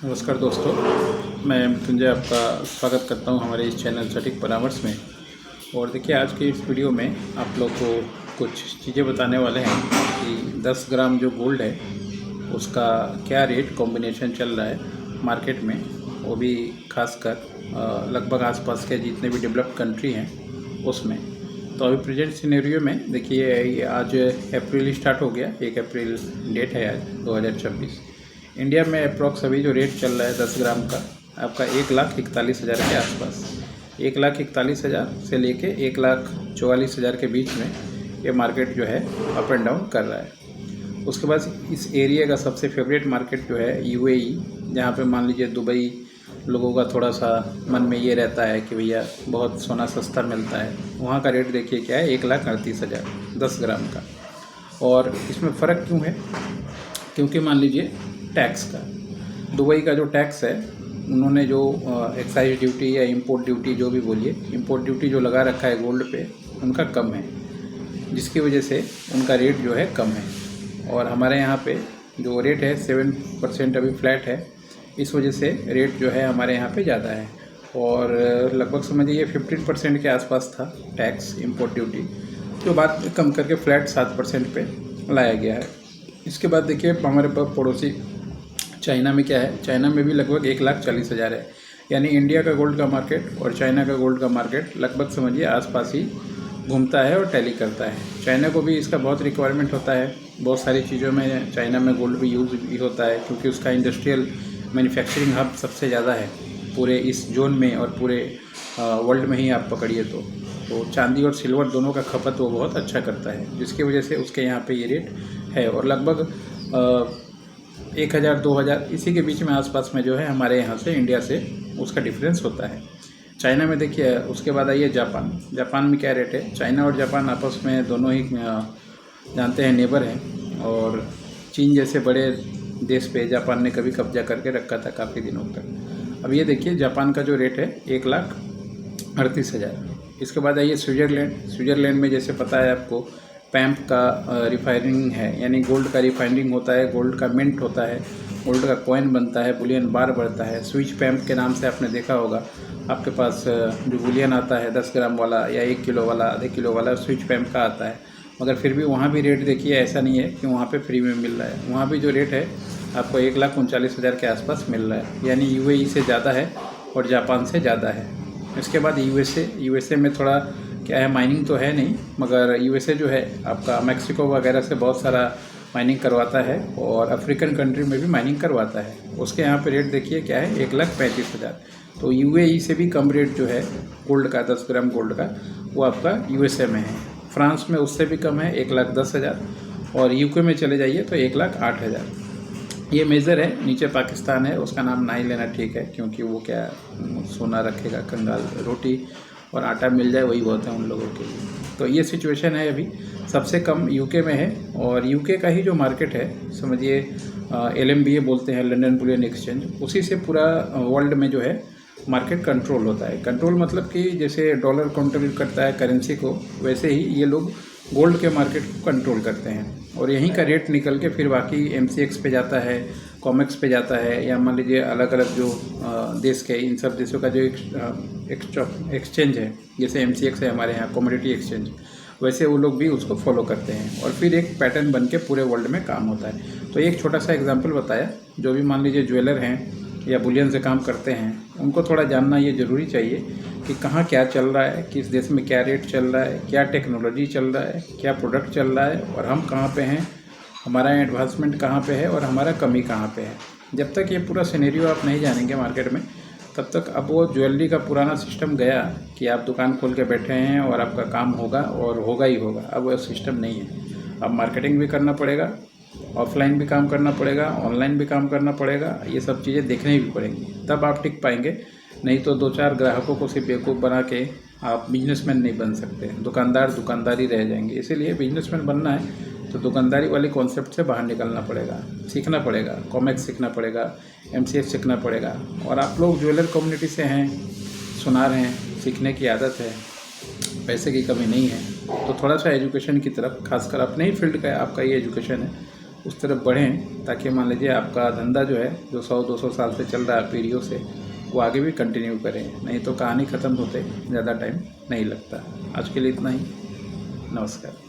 नमस्कार दोस्तों, मैं मृत्युंजय आपका स्वागत करता हूं हमारे इस चैनल सटीक परामर्श में। और देखिए, आज की इस वीडियो में आप लोग को कुछ चीज़ें बताने वाले हैं कि 10 ग्राम जो गोल्ड है उसका क्या रेट कॉम्बिनेशन चल रहा है मार्केट में, वो भी खासकर लगभग आसपास के जितने भी डेवलप्ड कंट्री हैं उसमें। तो अभी प्रेजेंट सिनेरियो में देखिए, ये आज अप्रैल स्टार्ट हो गया, 1 अप्रैल डेट है आज 2026। इंडिया में अप्रॉक्स अभी जो रेट चल रहा है 10 ग्राम का आपका 1,41,000 के आसपास, 1,41,000 से लेके 1,44,000 के बीच में ये मार्केट जो है अप एंड डाउन कर रहा है। उसके बाद इस एरिया का सबसे फेवरेट मार्केट जो है यूएई, जहाँ पे मान लीजिए दुबई, लोगों का थोड़ा सा मन में ये रहता है कि भैया बहुत सोना सस्ता मिलता है। वहाँ का रेट देखिए क्या है, 1,38,000 10 ग्राम का। और इसमें फ़र्क क्यों है? क्योंकि मान लीजिए टैक्स का, दुबई का जो टैक्स है, उन्होंने जो एक्साइज ड्यूटी या इंपोर्ट ड्यूटी जो भी बोलिए, इंपोर्ट ड्यूटी जो लगा रखा है गोल्ड पे, उनका कम है, जिसकी वजह से उनका रेट जो है कम है। और हमारे यहाँ पे जो रेट है 7% अभी फ्लैट है, इस वजह से रेट जो है हमारे यहाँ पे ज़्यादा है। और लगभग समझिए 15% के आसपास था टैक्स इंपोर्ट ड्यूटी, जो बात कम करके फ्लैट 7% पे लाया गया है। इसके बाद देखिए हमारे पास पड़ोसी चाइना में क्या है, चाइना में भी लगभग 1,40,000 है। यानी इंडिया का गोल्ड का मार्केट और चाइना का गोल्ड का मार्केट लगभग समझिए आसपास ही घूमता है और टैली करता है। चाइना को भी इसका बहुत रिक्वायरमेंट होता है, बहुत सारी चीज़ों में चाइना में गोल्ड भी यूज़ भी होता है, क्योंकि उसका इंडस्ट्रियल मैन्युफैक्चरिंग हब सबसे ज़्यादा है पूरे इस जोन में और पूरे वर्ल्ड में ही आप पकड़िए तो चांदी और सिल्वर दोनों का खपत वो बहुत अच्छा करता है, जिसकी वजह से उसके यहाँ पे ये रेट है। और लगभग 1,000-2,000 इसी के बीच में आसपास में जो है हमारे यहाँ से, इंडिया से उसका डिफरेंस होता है। चाइना में देखिए, उसके बाद आइए जापान में क्या रेट है। चाइना और जापान आपस में दोनों ही जानते हैं नेबर हैं, और चीन जैसे बड़े देश पे जापान ने कभी कब्जा करके रखा था काफ़ी दिनों तक। अब ये देखिए जापान का जो रेट है 1,38,000। इसके बाद आइए स्विट्ज़रलैंड में जैसे पता है आपको, पैम्प का रिफाइनिंग है, यानी गोल्ड का रिफाइनिंग होता है, गोल्ड का मिंट होता है, गोल्ड का कॉइन बनता है, बुलियन बार बढ़ता है। स्विच पैम्प के नाम से आपने देखा होगा, आपके पास जो बुलियन आता है 10 ग्राम वाला या 1 किलो वाला, आधे किलो वाला, स्विच पैम्प का आता है। मगर फिर भी वहाँ भी रेट देखिए, ऐसा नहीं है कि वहाँ पे फ्री में मिल रहा है। वहाँ भी जो रेट है आपको 1,39,000 के आसपास मिल रहा है, यानी यूएई से ज़्यादा है और जापान से ज़्यादा है। इसके बाद यूएसए में थोड़ा क्या है, माइनिंग तो है नहीं, मगर यूएसए जो है आपका मैक्सिको वगैरह से बहुत सारा माइनिंग करवाता है, और अफ्रीकन कंट्री में भी माइनिंग करवाता है। उसके यहाँ पे रेट देखिए क्या है, 1,35,000। तो यूएई से भी कम रेट जो है गोल्ड का, 10 ग्राम गोल्ड का, वो आपका यूएसए में है। फ्रांस में उससे भी कम है, 1,10,000। और यूके में चले जाइए तो 1,08,000। ये मेज़र है। नीचे पाकिस्तान है, उसका नाम ना ही लेना ठीक है, क्योंकि वो क्या सोना रखेगा, कंगाल, रोटी और आटा मिल जाए वही बहुत है उन लोगों के लिए। तो ये सिचुएशन है अभी। सबसे कम यूके में है, और यूके का ही जो मार्केट है समझिए, LMBA बोलते हैं, लंदन बुलियन एक्सचेंज, उसी से पूरा वर्ल्ड में जो है मार्केट कंट्रोल होता है। कंट्रोल मतलब कि जैसे डॉलर कंट्रोल करता है करेंसी को, वैसे ही ये लोग गोल्ड के मार्केट को कंट्रोल करते हैं। और यहीं का रेट निकल के फिर बाकी MCX पे जाता है, कॉमेक्स पे जाता है, या मान लीजिए अलग अलग जो देश के, इन सब देशों का जो एक्सचेंज है, जैसे MCX है हमारे यहाँ कमोडिटी एक्सचेंज, वैसे वो लोग भी उसको फॉलो करते हैं, और फिर एक पैटर्न बन के पूरे वर्ल्ड में काम होता है। तो एक छोटा सा एग्जांपल बताया, जो भी मान लीजिए ज्वेलर हैं या बुलियन से काम करते हैं, उनको थोड़ा जानना ये ज़रूरी चाहिए कि कहाँ क्या चल रहा है, किस देश में क्या रेट चल रहा है, क्या टेक्नोलॉजी चल रहा है, क्या प्रोडक्ट चल रहा है, और हम कहाँ पे हैं, हमारा एडवांसमेंट कहाँ पे है और हमारा कमी कहाँ पे है। जब तक ये पूरा सिनेरियो आप नहीं जानेंगे मार्केट में, तब तक अब वो ज्वेलरी का पुराना सिस्टम गया कि आप दुकान खोल के बैठे हैं और आपका काम होगा और होगा ही होगा। अब वो सिस्टम नहीं है। अब मार्केटिंग भी करना पड़ेगा, ऑफलाइन भी काम करना पड़ेगा, ऑनलाइन भी काम करना पड़ेगा, ये सब चीज़ें देखनी भी पड़ेंगी, तब आप टिक पाएंगे। नहीं तो 2-4 ग्राहकों को सिर्फ बेवकूफ़ बना के आप बिजनेसमैन नहीं बन सकते। दुकानदारी रह जाएंगे। इसीलिए बिजनेसमैन बनना है तो दुकानदारी वाले कॉन्सेप्ट से बाहर निकलना पड़ेगा, सीखना पड़ेगा, कॉमेक्स सीखना पड़ेगा, MCX सीखना पड़ेगा। और आप लोग ज्वेलर कम्युनिटी से हैं, सुनार हैं, सीखने की आदत है, पैसे की कमी नहीं है, तो थोड़ा सा एजुकेशन की तरफ, खासकर अपने ही फील्ड का आपका ये एजुकेशन है, उस तरफ बढ़ें, ताकि मान लीजिए आपका धंधा जो है जो 100-200 साल से चल रहा है पीढ़ियों से, वो आगे भी कंटिन्यू करें। नहीं तो कहानी ख़त्म होते ज़्यादा टाइम नहीं लगता। आज के लिए इतना ही। नमस्कार।